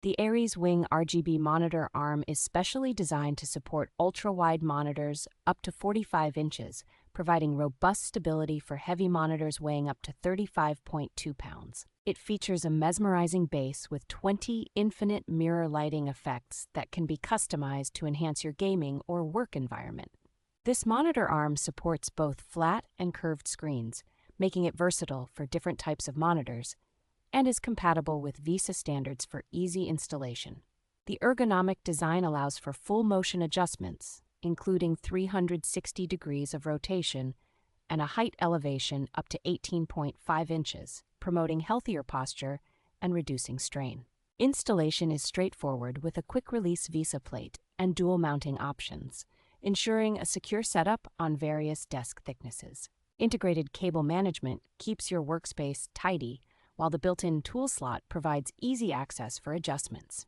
The ARES Wing RGB monitor arm is specially designed to support ultra-wide monitors up to 45 inches, providing robust stability for heavy monitors weighing up to 35.2 pounds. It features a mesmerizing base with 20 infinite mirror lighting effects that can be customized to enhance your gaming or work environment. This monitor arm supports both flat and curved screens, making it versatile for different types of monitors, and is compatible with VESA standards for easy installation. The ergonomic design allows for full motion adjustments, including 360 degrees of rotation and a height elevation up to 18.5 inches, promoting healthier posture and reducing strain. Installation is straightforward with a quick-release VESA plate and dual mounting options, ensuring a secure setup on various desk thicknesses. Integrated cable management keeps your workspace tidy, while the built-in tool slot provides easy access for adjustments.